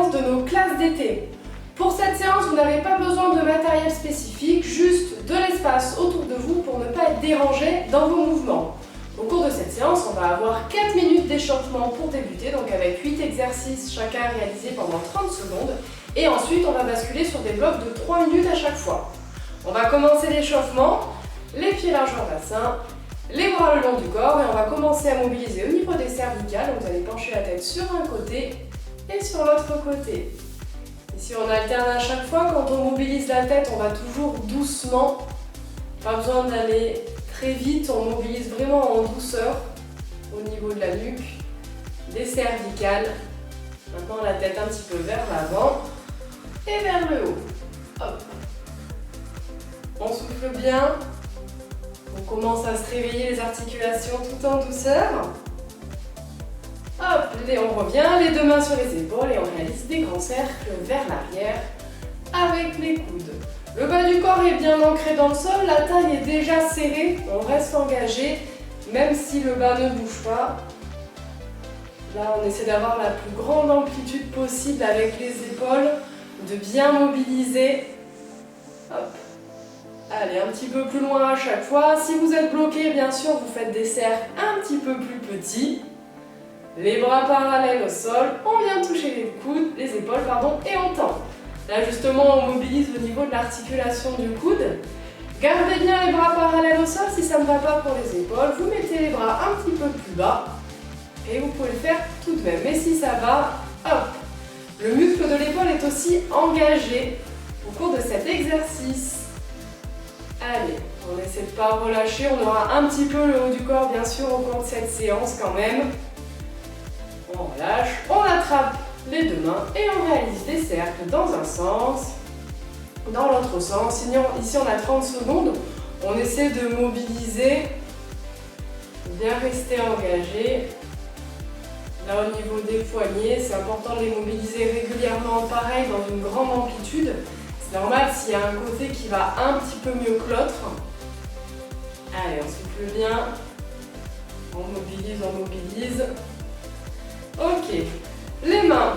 séance de nos classes d'été. Pour cette séance, vous n'avez pas besoin de matériel spécifique, juste de l'espace autour de vous pour ne pas être dérangé dans vos mouvements. Au cours de cette séance, on va avoir 4 minutes d'échauffement pour débuter, donc avec 8 exercices chacun réalisés pendant 30 secondes. Et ensuite, on va basculer sur des blocs de 3 minutes à chaque fois. On va commencer l'échauffement, les pieds largeur bassin, les bras le long du corps, et on va commencer à mobiliser au niveau des cervicales. Donc vous allez pencher la tête sur un côté et sur l'autre côté. Ici on alterne à chaque fois. Quand on mobilise la tête, on va toujours doucement. Pas besoin d'aller très vite, on mobilise vraiment en douceur au niveau de la nuque, des cervicales. Maintenant la tête un petit peu vers l'avant et vers le haut. Hop. On souffle bien. On commence à se réveiller les articulations tout en douceur. Hop, et on revient, les deux mains sur les épaules et on réalise des grands cercles vers l'arrière avec les coudes. Le bas du corps est bien ancré dans le sol, la taille est déjà serrée, on reste engagé, même si le bas ne bouge pas. Là, on essaie d'avoir la plus grande amplitude possible avec les épaules, de bien mobiliser. Hop. Allez, un petit peu plus loin à chaque fois. Si vous êtes bloqué, bien sûr, vous faites des cercles un petit peu plus petits. Les bras parallèles au sol, on vient toucher les épaules, et on tend. Là, justement, on mobilise au niveau de l'articulation du coude. Gardez bien les bras parallèles au sol. Si ça ne va pas pour les épaules, vous mettez les bras un petit peu plus bas. Et vous pouvez le faire tout de même. Mais si ça va, hop. Le muscle de l'épaule est aussi engagé au cours de cet exercice. Allez, on essaie de ne pas relâcher, on aura un petit peu le haut du corps bien sûr au cours de cette séance quand même. On relâche, on attrape les deux mains et on réalise des cercles dans un sens, dans l'autre sens. Ici on a 30 secondes, on essaie de mobiliser, bien rester engagé. Là au niveau des poignets, c'est important de les mobiliser régulièrement pareil dans une grande amplitude. C'est normal s'il y a un côté qui va un petit peu mieux que l'autre. Allez, on souffle bien. On mobilise. Ok. Les mains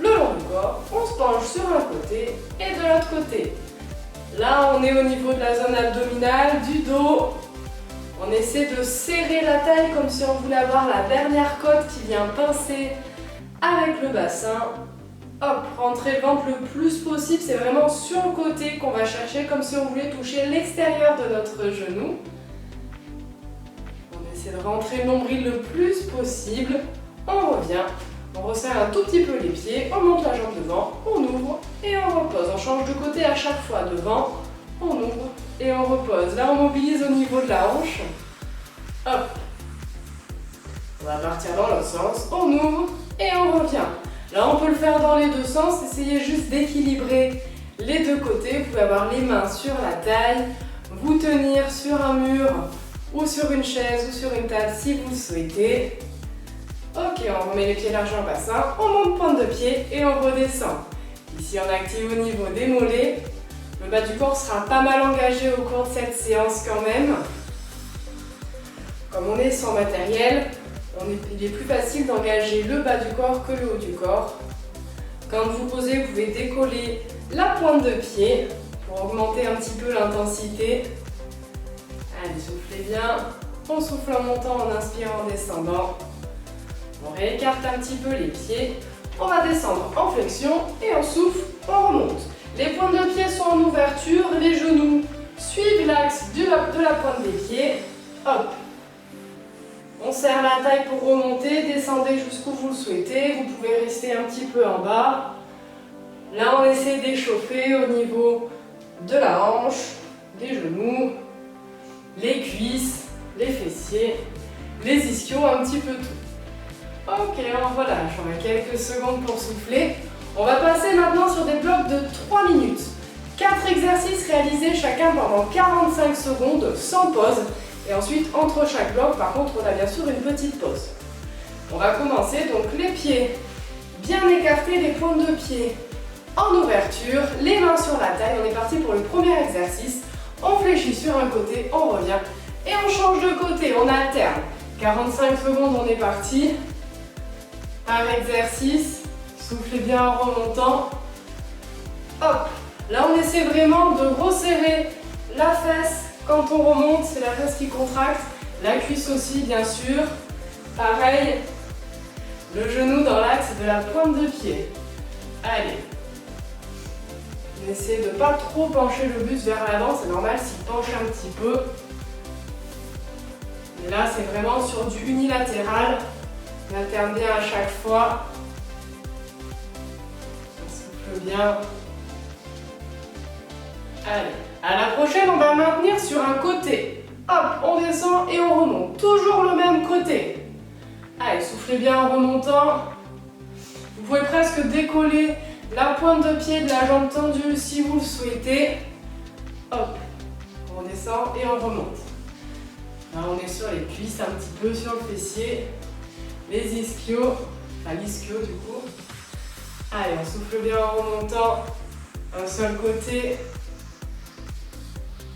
le long du corps. On se penche sur un côté et de l'autre côté. Là, on est au niveau de la zone abdominale, du dos. On essaie de serrer la taille comme si on voulait avoir la dernière côte qui vient pincer avec le bassin. Hop, rentrez le ventre le plus possible, c'est vraiment sur le côté qu'on va chercher, comme si on voulait toucher l'extérieur de notre genou. On essaie de rentrer le nombril le plus possible. On revient, on resserre un tout petit peu les pieds, on monte la jambe devant, on ouvre et on repose. On change de côté à chaque fois, devant, on ouvre et on repose. Là, on mobilise au niveau de la hanche. Hop, on va partir dans l'autre sens, on ouvre et on revient. Là, on peut le faire dans les deux sens, essayez juste d'équilibrer les deux côtés. Vous pouvez avoir les mains sur la taille, vous tenir sur un mur ou sur une chaise ou sur une table si vous le souhaitez. Ok, on remet les pieds largeur bassin, on monte pointe de pied et on redescend. Ici, on active au niveau des mollets. Le bas du corps sera pas mal engagé au cours de cette séance quand même. Comme on est sans matériel, il est plus facile d'engager le bas du corps que le haut du corps. Quand vous posez, vous pouvez décoller la pointe de pied pour augmenter un petit peu l'intensité. Allez, soufflez bien. On souffle en montant, en inspirant, en descendant. On réécarte un petit peu les pieds. On va descendre en flexion et on souffle, on remonte. Les pointes de pied sont en ouverture, les genoux suivent l'axe de la pointe des pieds. Hop. On serre la taille pour remonter, descendez jusqu'où vous le souhaitez. Vous pouvez rester un petit peu en bas. Là, on essaie d'échauffer au niveau de la hanche, des genoux, les cuisses, les fessiers, les ischios, un petit peu tout. Ok, alors voilà, j'aurai quelques secondes pour souffler. On va passer maintenant sur des blocs de 3 minutes. 4 exercices réalisés chacun pendant 45 secondes sans pause. Et ensuite, entre chaque bloc, par contre, on a bien sûr une petite pause. On va commencer, donc les pieds bien écartés, les pointes de pied en ouverture, les mains sur la taille. On est parti pour le premier exercice. On fléchit sur un côté, on revient et on change de côté, on alterne. 45 secondes, on est parti. Par exercice, Soufflez bien en remontant. Hop. Là, on essaie vraiment de resserrer la fesse. Quand on remonte, c'est la fesse qui contracte. La cuisse aussi, bien sûr. Pareil. Le genou dans l'axe de la pointe de pied. Allez. On essaie de ne pas trop pencher le buste vers l'avant. C'est normal s'il penche un petit peu. Et là, c'est vraiment sur du unilatéral. On alterne bien à chaque fois. On souffle bien. Allez, à la prochaine, on va maintenir sur un côté. Hop, on descend et on remonte. Toujours le même côté. Allez, soufflez bien en remontant. Vous pouvez presque décoller la pointe de pied de la jambe tendue si vous le souhaitez. Hop, on descend et on remonte. Là, on est sur les cuisses, un petit peu sur le fessier. Les ischios, enfin l'ischio du coup. Allez, on souffle bien en remontant. Un seul côté.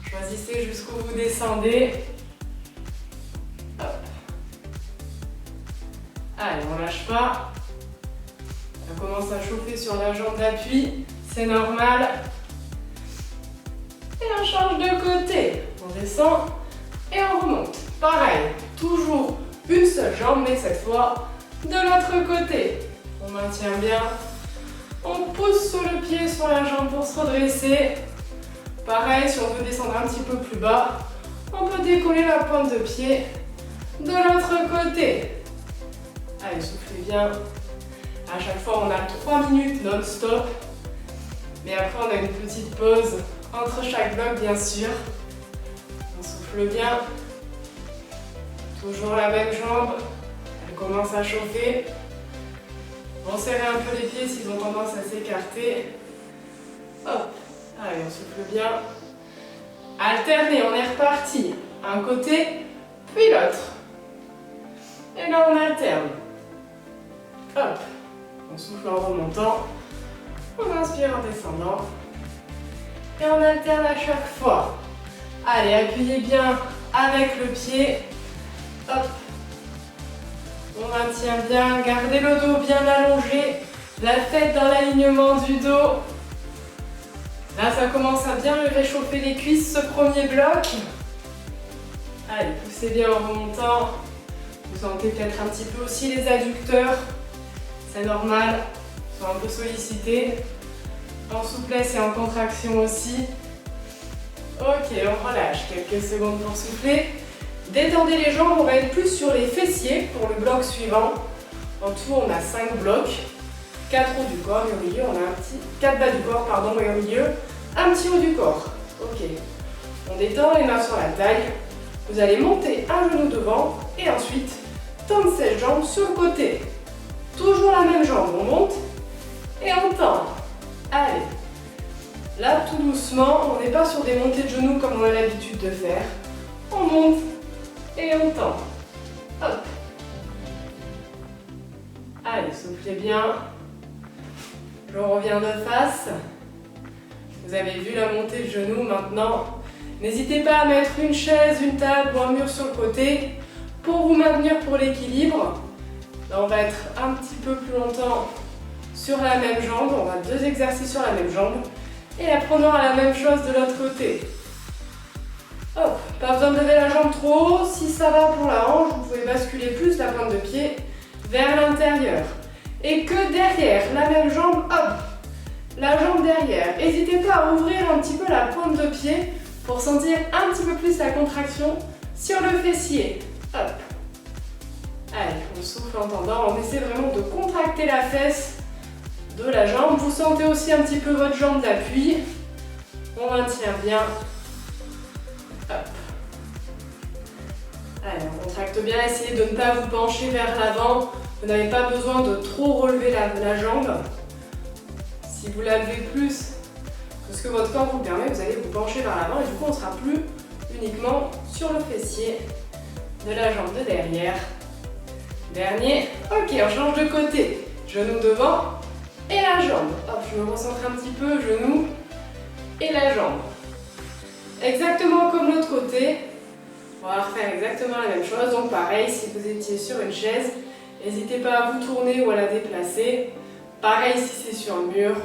Choisissez jusqu'où vous descendez. Hop. Allez, on lâche pas. Ça commence à chauffer sur la jambe d'appui. C'est normal. Et on change de côté. On descend et on remonte. Pareil, toujours une seule jambe, mais cette fois de l'autre côté. On maintient bien. On pousse sur le pied sur la jambe pour se redresser. Pareil, si on veut descendre un petit peu plus bas, on peut décoller la pointe de pied de l'autre côté. Allez, soufflez bien. À chaque fois, on a 3 minutes non-stop. Mais après, on a une petite pause entre chaque bloc, bien sûr. On souffle bien. Toujours la même jambe. Elle commence à chauffer. On serre un peu les pieds s'ils ont tendance à s'écarter. Hop. Allez, on souffle bien. Alternez, on est reparti. Un côté, puis l'autre. Et là, on alterne. Hop. On souffle en remontant. On inspire en descendant. Et on alterne à chaque fois. Allez, appuyez bien avec le pied. Hop. On maintient bien. Gardez le dos bien allongé. La tête dans l'alignement du dos. Là, ça commence à bien réchauffer les cuisses, ce premier bloc. Allez, poussez bien en remontant. Vous sentez peut-être un petit peu aussi les adducteurs. C'est normal, ils sont un peu sollicités. En souplesse et en contraction aussi. Ok, on relâche quelques secondes pour souffler. Détendez les jambes, on va être plus sur les fessiers pour le bloc suivant. En tout, on a 5 blocs. 4 hauts du corps et au milieu, on a un petit... 4 bas du corps, pardon, et au milieu, un petit haut du corps. Ok. On détend les mains sur la taille. Vous allez monter un genou devant et ensuite tendre cette jambe sur le côté. Toujours la même jambe, on monte et on tend. Allez. Là, tout doucement, on n'est pas sur des montées de genoux comme on a l'habitude de faire. On monte et on tend. Hop. Allez, soufflez bien. Je reviens de face. Vous avez vu la montée de genoux maintenant. N'hésitez pas à mettre une chaise, une table ou un mur sur le côté pour vous maintenir pour l'équilibre. Là, on va être un petit peu plus longtemps sur la même jambe. On a 2 exercices sur la même jambe. Et après, on aura la même chose de l'autre côté. Hop, pas besoin de lever la jambe trop haut. Si ça va pour la hanche, vous pouvez basculer plus la pointe de pied vers l'intérieur. Et que derrière, la même jambe, hop, la jambe derrière. N'hésitez pas à ouvrir un petit peu la pointe de pied pour sentir un petit peu plus la contraction sur le fessier. Hop. Allez, on souffle en tendant, on essaie vraiment de contracter la fesse de la jambe. Vous sentez aussi un petit peu votre jambe d'appui. On maintient bien. Hop. Allez, on contracte bien, essayez de ne pas vous pencher vers l'avant. Vous n'avez pas besoin de trop relever la jambe. Si vous la levez plus que ce que votre corps vous permet, vous allez vous pencher vers l'avant et du coup on ne sera plus uniquement sur le fessier de la jambe de derrière. Dernier, ok, on change de côté. Genou devant et la jambe. Hop, je me recentre un petit peu, genou et la jambe. Exactement comme l'autre côté. On va refaire exactement la même chose. Donc pareil, si vous étiez sur une chaise, n'hésitez pas à vous tourner ou à la déplacer Pareil si c'est sur le mur.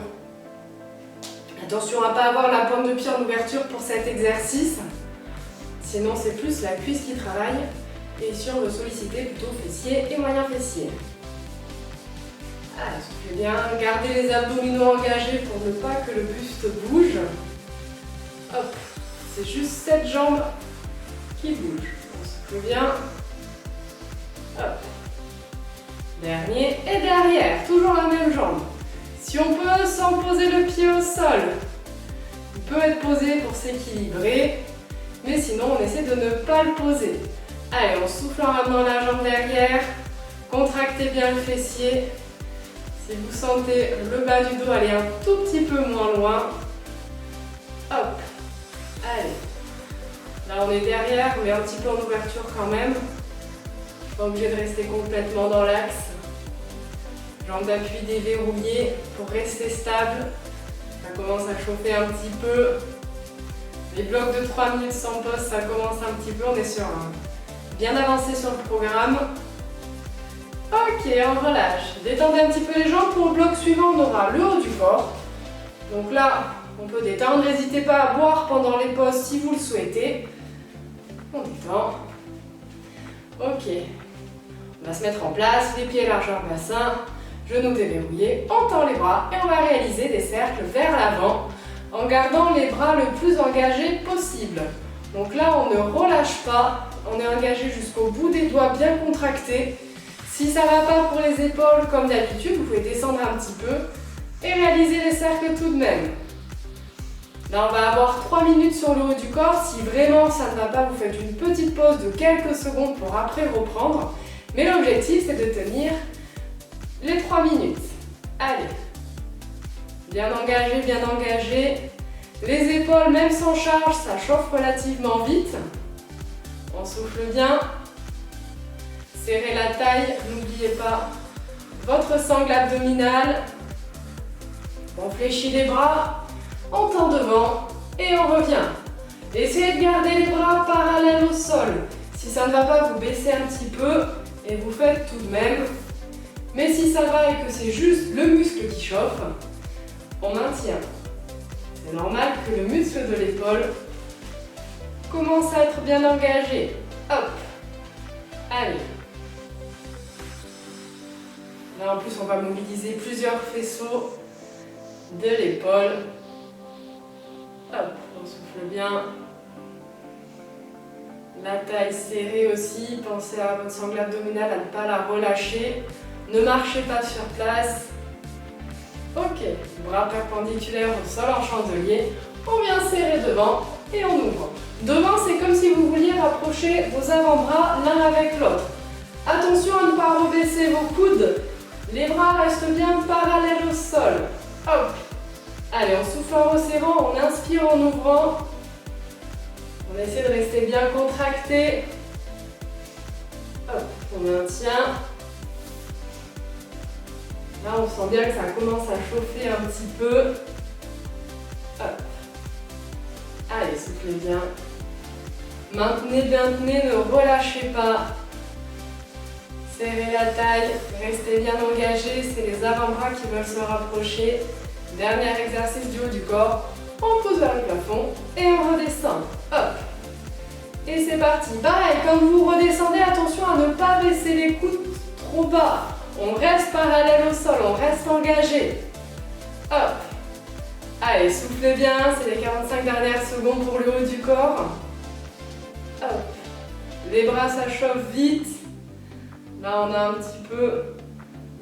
Attention à ne pas avoir la pointe de pied en ouverture pour cet exercice. Sinon, c'est plus la cuisse qui travaille. Et ici, on veut solliciter plutôt fessier et moyen fessier. Allez, soufflez bien. Gardez les abdominaux engagés pour ne pas que le buste bouge. Hop, c'est juste cette jambe qui bouge. On souffle bien. Hop. Dernier et derrière, toujours la même jambe. Si on peut, sans poser le pied au sol, il peut être posé pour s'équilibrer, mais sinon on essaie de ne pas le poser. Allez, on souffle en ramenant la jambe derrière, contractez bien le fessier. Si vous sentez le bas du dos aller un tout petit peu moins loin, hop, allez. Là on est derrière, mais un petit peu en ouverture quand même. Pas obligé de rester complètement dans l'axe. Jambes d'appui déverrouillées pour rester stable. Ça commence à chauffer un petit peu. Les blocs de 3 minutes sans pause, ça commence un petit peu. On est sur un bien avancé sur le programme. Ok, on relâche. Détendez un petit peu les jambes. Pour le bloc suivant, on aura le haut du corps. Donc là, on peut détendre. N'hésitez pas à boire pendant les pauses si vous le souhaitez. On détend. Ok. On va se mettre en place, les pieds largeur bassin, genoux déverrouillés, on tend les bras et on va réaliser des cercles vers l'avant en gardant les bras le plus engagés possible. Donc là, on ne relâche pas, on est engagé jusqu'au bout des doigts bien contractés. Si ça ne va pas pour les épaules comme d'habitude, vous pouvez descendre un petit peu et réaliser les cercles tout de même. Là, on va avoir 3 minutes sur le haut du corps. Si vraiment ça ne va pas, vous faites une petite pause de quelques secondes pour après reprendre. Mais l'objectif, c'est de tenir les 3 minutes. Allez. Bien engagé, bien engagé. Les épaules, même sans charge, ça chauffe relativement vite. On souffle bien. Serrez la taille, n'oubliez pas votre sangle abdominale. On fléchit les bras, on tend devant et on revient. Essayez de garder les bras parallèles au sol. Si ça ne va pas, vous baissez un petit peu. Et vous faites tout de même. Mais si ça va et que c'est juste le muscle qui chauffe, on maintient. C'est normal que le muscle de l'épaule commence à être bien engagé. Hop. Allez. Là en plus on va mobiliser plusieurs faisceaux de l'épaule. Hop, on souffle bien. La taille serrée aussi, pensez à votre sangle abdominale, à ne pas la relâcher. Ne marchez pas sur place. Ok, bras perpendiculaires au sol en chandelier. On vient serrer devant et on ouvre. Devant, c'est comme si vous vouliez rapprocher vos avant-bras l'un avec l'autre. Attention à ne pas rebaisser vos coudes. Les bras restent bien parallèles au sol. Hop. Allez, on souffle en resserrant, on inspire en ouvrant. On essaie de rester bien contracté. Hop, on maintient. Là, on sent bien que ça commence à chauffer un petit peu. Hop. Allez, soufflez bien. Maintenez bien, tenez, ne relâchez pas. Serrez la taille, restez bien engagé. C'est les avant-bras qui veulent se rapprocher. Dernier exercice du haut du corps. On pousse vers le plafond et on redescend. Hop. Et c'est parti. Pareil, quand vous redescendez, attention à ne pas baisser les coudes trop bas. On reste parallèle au sol, on reste engagé. Hop. Allez, soufflez bien, c'est les 45 dernières secondes pour le haut du corps. Hop. Les bras, ça chauffe vite. Là, on a un petit peu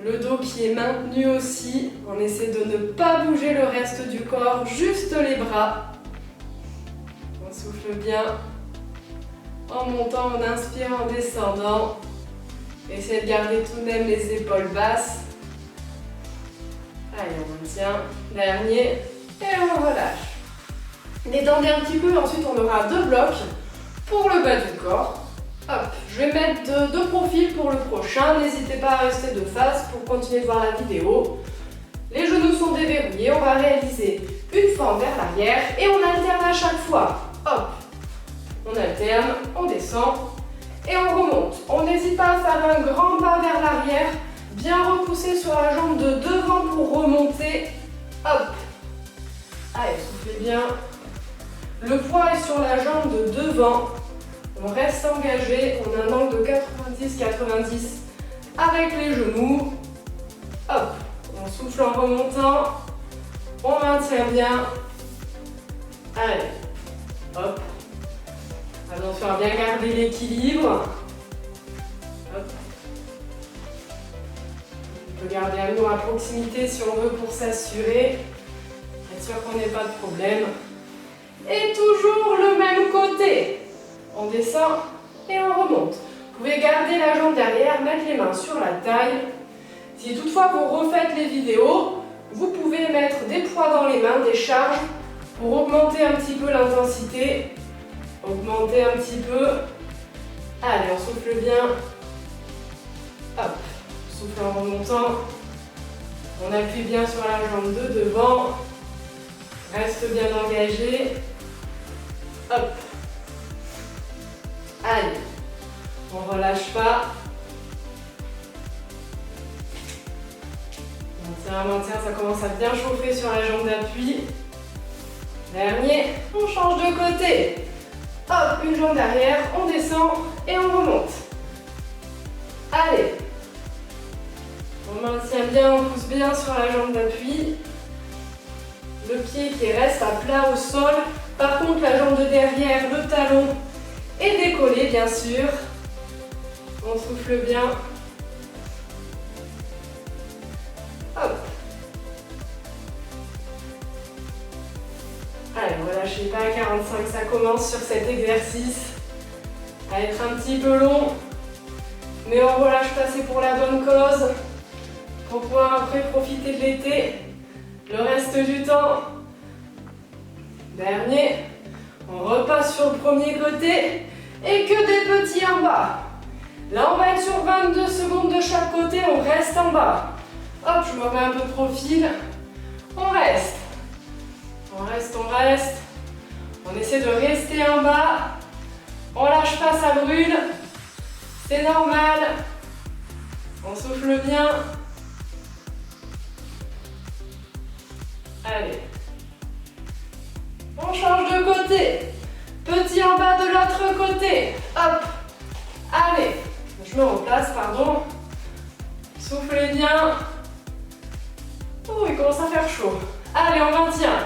le dos qui est maintenu aussi. On essaie de ne pas bouger le reste du corps, juste les bras. On souffle bien. En montant, on inspire en descendant. Essayez de garder tout de même les épaules basses. Allez, on maintient. Dernier. Et on relâche. Détendez un petit peu. Ensuite, on aura 2 blocs pour le bas du corps. Hop, je vais mettre deux profils pour le prochain. N'hésitez pas à rester de face pour continuer de voir la vidéo. Les genoux sont déverrouillés. On va réaliser une fente vers l'arrière et on alterne à chaque fois. Hop, on alterne, on descend et on remonte. On n'hésite pas à faire un grand pas vers l'arrière Bien repousser sur la jambe de devant pour remonter. Hop. Allez, soufflez bien. Le poids est sur la jambe de devant. On reste engagé. On a un angle de 90-90 avec les genoux. Hop. On souffle en remontant. On maintient bien. Allez. Hop. Attention à bien garder l'équilibre. Hop. On peut garder un mur à proximité si on veut pour s'assurer. Être sûr qu'on n'ait pas de problème. Et toujours le même côté. On descend et on remonte. Vous pouvez garder la jambe derrière, mettre les mains sur la taille. Si toutefois vous refaites les vidéos, vous pouvez mettre des poids dans les mains, des charges, pour augmenter un petit peu l'intensité. Augmenter un petit peu. Allez, on souffle bien. Hop. Souffle en remontant. On appuie bien sur la jambe de devant. Reste bien engagé. Hop. Allez. On relâche pas. Maintien, ça commence à bien chauffer sur la jambe d'appui. Dernier, on change de côté. Hop, une jambe derrière, on descend et on remonte. Allez. On maintient bien, on pousse bien sur la jambe d'appui. Le pied qui reste à plat au sol. Par contre, la jambe de derrière, le talon est décollé, bien sûr. On souffle bien. Hop. Allez, relâchez pas, 45, ça commence sur cet exercice à être un petit peu long. Mais on relâche pas, c'est pour la bonne cause. Pour pouvoir après profiter de l'été. Le reste du temps. Dernier. On repasse sur le premier côté. Et que des petits en bas. Là, on va être sur 22 secondes de chaque côté. On reste en bas. Hop, je me remets un peu de profil. On reste. On reste, on reste. On essaie de rester en bas. On lâche pas, ça brûle. C'est normal. On souffle bien. Allez. On change de côté. Petit en bas de l'autre côté. Hop. Allez. Je me replace, pardon. Soufflez bien. Oh, il commence à faire chaud. Allez, on maintient.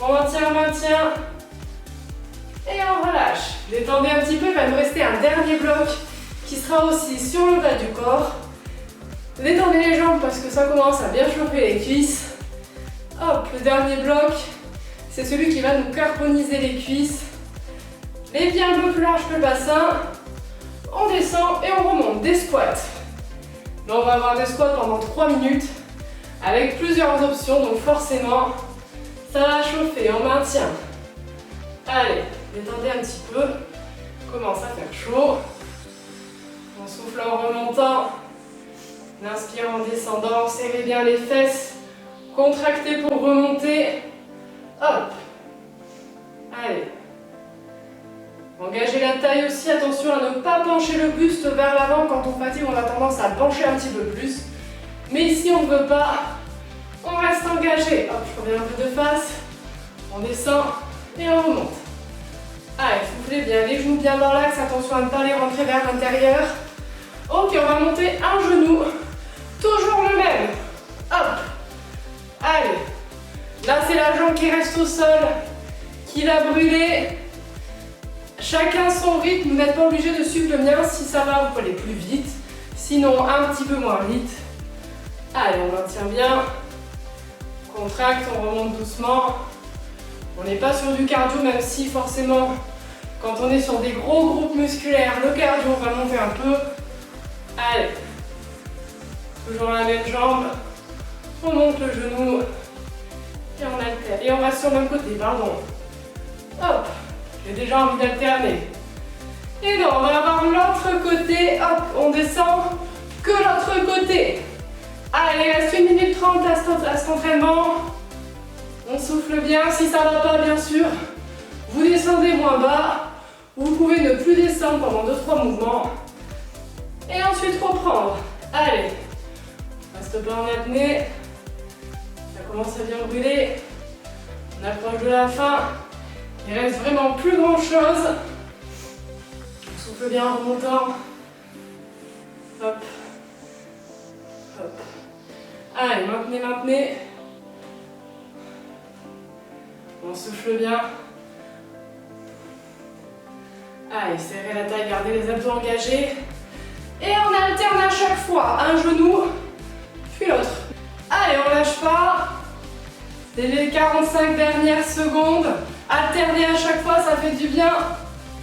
On maintient, on maintient. Et on relâche. Détendez un petit peu, il va nous rester un dernier bloc qui sera aussi sur le bas du corps. Détendez les jambes parce que ça commence à bien chauffer les cuisses. Hop, le dernier bloc, c'est celui qui va nous carboniser les cuisses. Les pieds un peu plus larges que le bassin. On descend et on remonte. Des squats. Là, on va avoir des squats pendant 3 minutes avec plusieurs options, donc forcément, ça va chauffer. On maintient. Allez, détendez un petit peu. Commence à faire chaud. On souffle en remontant. On inspire en descendant. Serrez bien les fesses. Contractez pour remonter. Hop. Allez. Engagez la taille aussi. Attention à ne pas pencher le buste vers l'avant. Quand on fatigue, on a tendance à pencher un petit peu plus. Mais ici, on ne veut pas. On reste engagé. Hop, je reviens un peu de face. On descend et on remonte. Allez, soufflez bien. Les genoux bien dans l'axe. Attention à ne pas les rentrer vers l'intérieur. Ok, on va monter un genou. Toujours le même. Hop. Allez. Là, c'est la jambe qui reste au sol, qui va brûler. Chacun son rythme. Vous n'êtes pas obligé de suivre le mien. Si ça va, vous pouvez aller plus vite. Sinon, un petit peu moins vite. Allez, on maintient bien. Contracte, on remonte doucement. On n'est pas sur du cardio, même si forcément, quand on est sur des gros groupes musculaires, le cardio va monter un peu. Allez. Toujours la même jambe. On monte le genou. Et on alterne. Et on reste sur le même côté, pardon. Hop. J'ai déjà envie d'alterner. Et non, on va avoir l'autre côté. Hop, on descend. Que l'autre côté. Allez, il reste 1 minute 30 à cet entraînement. On souffle bien. Si ça ne va pas, bien sûr, vous descendez moins bas. Vous pouvez ne plus descendre pendant 2-3 mouvements. Et ensuite reprendre. Allez, reste pas en apnée. Ça commence à bien brûler. On approche de la fin. Il reste vraiment plus grand chose. On souffle bien en remontant. Hop. Hop. Allez, maintenez. On souffle bien. Allez, serrez la taille, gardez les abdos engagés. Et on alterne à chaque fois un genou, puis l'autre. Allez, on lâche pas. C'est les 45 dernières secondes. Alterner à chaque fois, ça fait du bien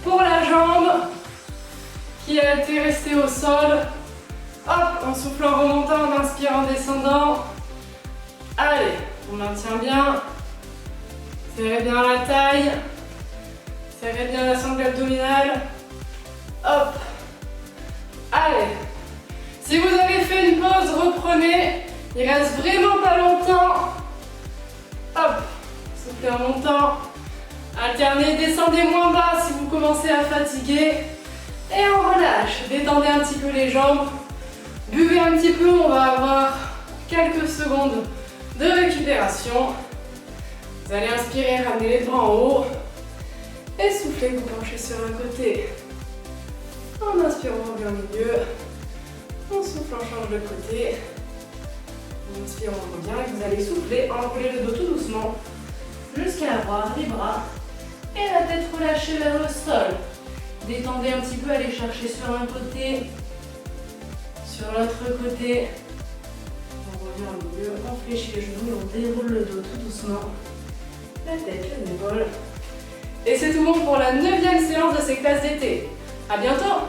pour la jambe qui a été restée au sol. Hop, on souffle en remontant, on inspire en descendant. Allez, on maintient bien. Serrez bien la taille. Serrez bien la sangle abdominale. Hop. Allez. Si vous avez fait une pause, reprenez. Il reste vraiment pas longtemps. Hop. Soufflez en montant. Alternez, descendez moins bas si vous commencez à fatiguer. Et on relâche. Détendez un petit peu les jambes. Buvez un petit peu, on va avoir quelques secondes de récupération. Vous allez inspirer, ramener les bras en haut. Et soufflez, vous penchez sur un côté. En inspirant, on revient au milieu. On souffle, on change de côté. On inspire, on revient. Et vous allez souffler, enrouler le dos tout doucement. Jusqu'à avoir les bras. Et la tête relâchée vers le sol. Détendez un petit peu, allez chercher sur un côté. Sur l'autre côté. On revient au milieu, on fléchit les genoux et on déroule le dos tout doucement. La tête, les épaules. Et c'est tout bon pour la 9e séance de ces classes d'été. À bientôt!